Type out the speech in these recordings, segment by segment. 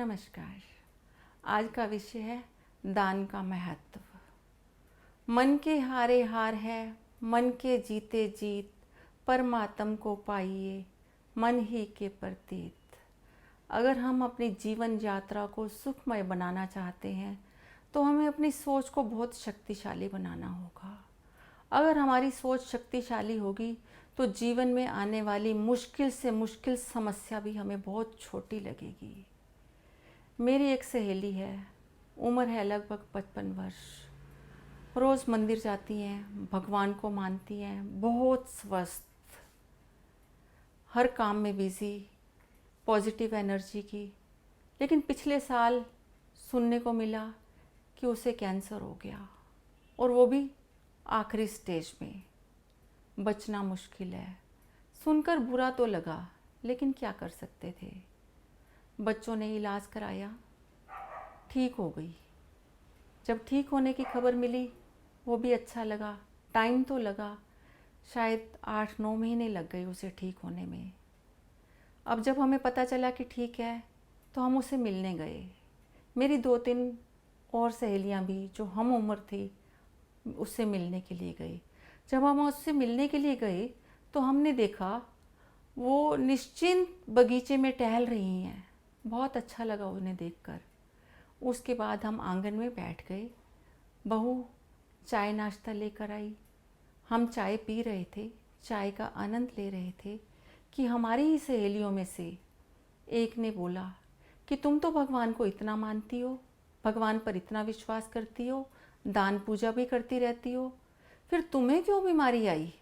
नमस्कार। आज का विषय है दान का महत्व। मन के हारे हार है, मन के जीते जीत, परमात्म को पाइए मन ही के प्रतीत। अगर हम अपनी जीवन यात्रा को सुखमय बनाना चाहते हैं तो हमें अपनी सोच को बहुत शक्तिशाली बनाना होगा। अगर हमारी सोच शक्तिशाली होगी तो जीवन में आने वाली मुश्किल से मुश्किल समस्या भी हमें बहुत छोटी लगेगी। मेरी एक सहेली है, उम्र है लगभग 55 वर्ष। रोज़ मंदिर जाती हैं, भगवान को मानती हैं, बहुत स्वस्थ, हर काम में बिज़ी, पॉजिटिव एनर्जी की। लेकिन पिछले साल सुनने को मिला कि उसे कैंसर हो गया और वो भी आखिरी स्टेज में। बचना मुश्किल है। सुनकर बुरा तो लगा, लेकिन क्या कर सकते थे। बच्चों ने इलाज कराया, ठीक हो गई। जब ठीक होने की खबर मिली वो भी अच्छा लगा। टाइम तो लगा, शायद 8-9 महीने लग गए उसे ठीक होने में। अब जब हमें पता चला कि ठीक है तो हम उसे मिलने गए। मेरी 2-3 और सहेलियां भी जो हम उम्र थी उससे मिलने के लिए गई। जब हम उससे मिलने के लिए गए तो हमने देखा वो निश्चिंत बगीचे में टहल रही हैं। बहुत अच्छा लगा उन्हें देखकर। उसके बाद हम आंगन में बैठ गए। बहू चाय नाश्ता लेकर आई। हम चाय पी रहे थे, चाय का आनंद ले रहे थे कि हमारी ही सहेलियों में से एक ने बोला कि तुम तो भगवान को इतना मानती हो, भगवान पर इतना विश्वास करती हो, दान पूजा भी करती रहती हो, फिर तुम्हें क्यों बीमारी आई।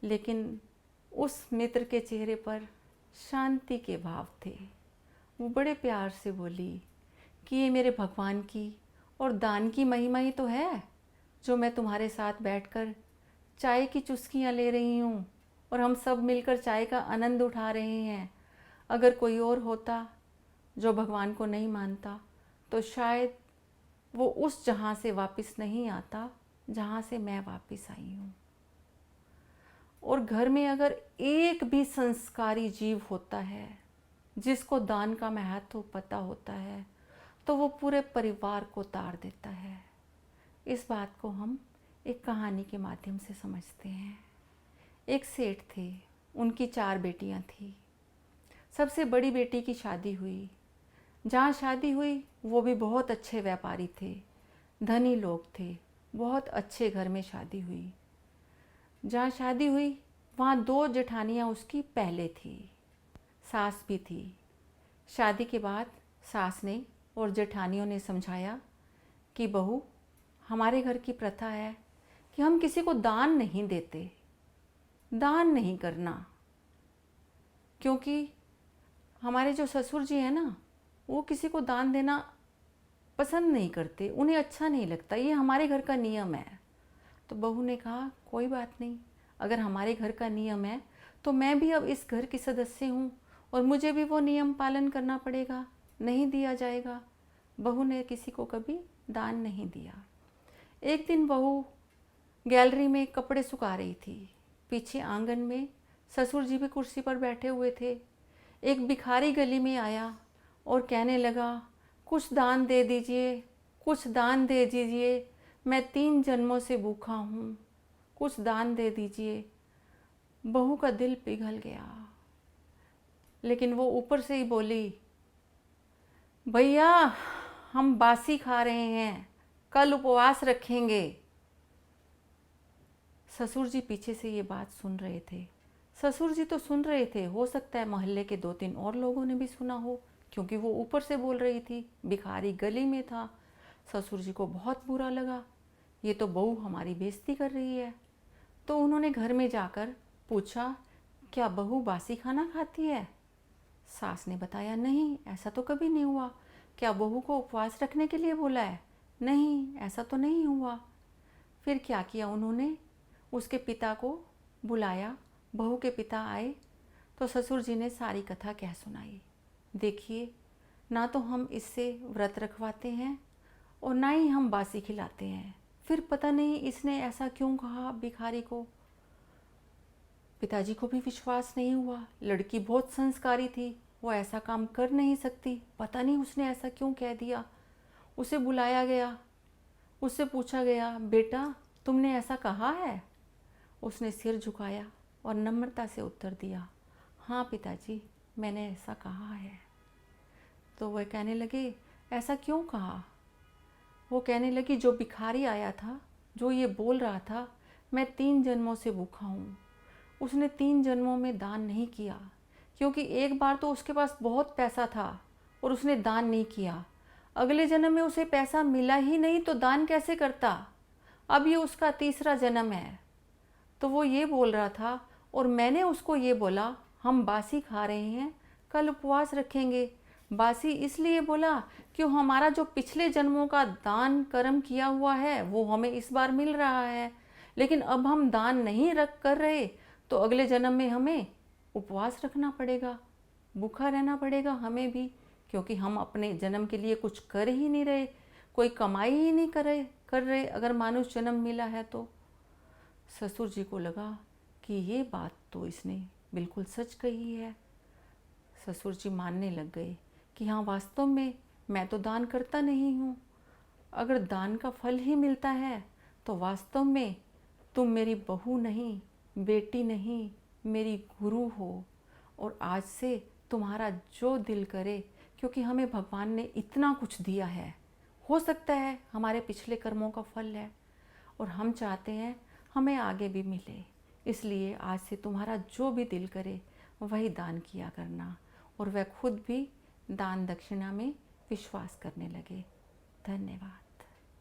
लेकिन उस मित्र के चेहरे पर शांति के भाव थे। वो बड़े प्यार से बोली कि ये मेरे भगवान की और दान की महिमा ही तो है जो मैं तुम्हारे साथ बैठकर चाय की चुस्कियाँ ले रही हूँ और हम सब मिलकर चाय का आनंद उठा रहे हैं। अगर कोई और होता जो भगवान को नहीं मानता तो शायद वो उस जहाँ से वापस नहीं आता जहाँ से मैं वापस आई हूँ। और घर में अगर एक भी संस्कारी जीव होता है जिसको दान का महत्व पता होता है तो वो पूरे परिवार को तार देता है। इस बात को हम एक कहानी के माध्यम से समझते हैं। एक सेठ थे, उनकी 4 बेटियां थी। सबसे बड़ी बेटी की शादी हुई। जहाँ शादी हुई वो भी बहुत अच्छे व्यापारी थे, धनी लोग थे, बहुत अच्छे घर में शादी हुई। जहाँ शादी हुई वहाँ 2 जेठानियाँ उसकी पहले थी, सास भी थी। शादी के बाद सास ने और जेठानियों ने समझाया कि बहू, हमारे घर की प्रथा है कि हम किसी को दान नहीं देते, दान नहीं करना। क्योंकि हमारे जो ससुर जी हैं ना, वो किसी को दान देना पसंद नहीं करते, उन्हें अच्छा नहीं लगता, ये हमारे घर का नियम है। तो बहू ने कहा कोई बात नहीं, अगर हमारे घर का नियम है तो मैं भी अब इस घर की सदस्य हूँ और मुझे भी वो नियम पालन करना पड़ेगा, नहीं दिया जाएगा। बहू ने किसी को कभी दान नहीं दिया। एक दिन बहू गैलरी में कपड़े सुखा रही थी। पीछे आंगन में ससुर जी भी कुर्सी पर बैठे हुए थे। एक भिखारी गली में आया और कहने लगा, कुछ दान दे दीजिए, कुछ दान दे दीजिए, मैं 3 जन्मों से भूखा हूँ, कुछ दान दे दीजिए। बहू का दिल पिघल गया, लेकिन वो ऊपर से ही बोली, भैया हम बासी खा रहे हैं, कल उपवास रखेंगे। ससुर जी पीछे से ये बात सुन रहे थे। ससुर जी तो सुन रहे थे, हो सकता है मोहल्ले के 2-3 और लोगों ने भी सुना हो, क्योंकि वो ऊपर से बोल रही थी, भिखारी गली में था। ससुर जी को बहुत बुरा लगा, ये तो बहू हमारी बेइज्जती कर रही है। तो उन्होंने घर में जाकर पूछा, क्या बहू बासी खाना खाती है। सास ने बताया, नहीं ऐसा तो कभी नहीं हुआ। क्या बहू को उपवास रखने के लिए बोला है। नहीं ऐसा तो नहीं हुआ। फिर क्या किया उन्होंने, उसके पिता को बुलाया। बहू के पिता आए तो ससुर जी ने सारी कथा कह सुनाई। देखिए, ना तो हम इससे व्रत रखवाते हैं और ना ही हम बासी खिलाते हैं, फिर पता नहीं इसने ऐसा क्यों कहा भिखारी को। पिताजी को भी विश्वास नहीं हुआ, लड़की बहुत संस्कारी थी, वो ऐसा काम कर नहीं सकती। पता नहीं उसने ऐसा क्यों कह दिया। उसे बुलाया गया, उससे पूछा गया, बेटा तुमने ऐसा कहा है? उसने सिर झुकाया और नम्रता से उत्तर दिया, हाँ पिताजी, मैंने ऐसा कहा है। तो वह कहने लगे, ऐसा क्यों कहा? वो कहने लगी, जो भिखारी आया था, जो ये बोल रहा था मैं 3 जन्मों से भूखा हूँ, उसने 3 जन्मों में दान नहीं किया, क्योंकि एक बार तो उसके पास बहुत पैसा था और उसने दान नहीं किया। अगले जन्म में उसे पैसा मिला ही नहीं तो दान कैसे करता? अब ये उसका 3रा जन्म है। तो वो ये बोल रहा था और मैंने उसको ये बोला, हम बासी खा रहे हैं, कल उपवास रखेंगे। बासी इसलिए बोला कि हमारा जो पिछले जन्मों का दान कर्म किया हुआ है वो हमें इस बार मिल रहा है, लेकिन अब हम दान नहीं रख कर रहे तो अगले जन्म में हमें उपवास रखना पड़ेगा, भूखा रहना पड़ेगा हमें भी, क्योंकि हम अपने जन्म के लिए कुछ कर ही नहीं रहे, कोई कमाई ही नहीं कर रहे अगर मानुष जन्म मिला है तो। ससुर जी को लगा कि ये बात तो इसने बिल्कुल सच कही है। ससुर जी मानने लग गए कि हाँ, वास्तव में मैं तो दान करता नहीं हूँ। अगर दान का फल ही मिलता है तो वास्तव में तुम मेरी बहू नहीं, बेटी नहीं, मेरी गुरु हो। और आज से तुम्हारा जो दिल करे, क्योंकि हमें भगवान ने इतना कुछ दिया है, हो सकता है हमारे पिछले कर्मों का फल है और हम चाहते हैं हमें आगे भी मिले, इसलिए आज से तुम्हारा जो भी दिल करे वही दान किया करना। और वह खुद भी दान दक्षिणा में विश्वास करने लगे। धन्यवाद।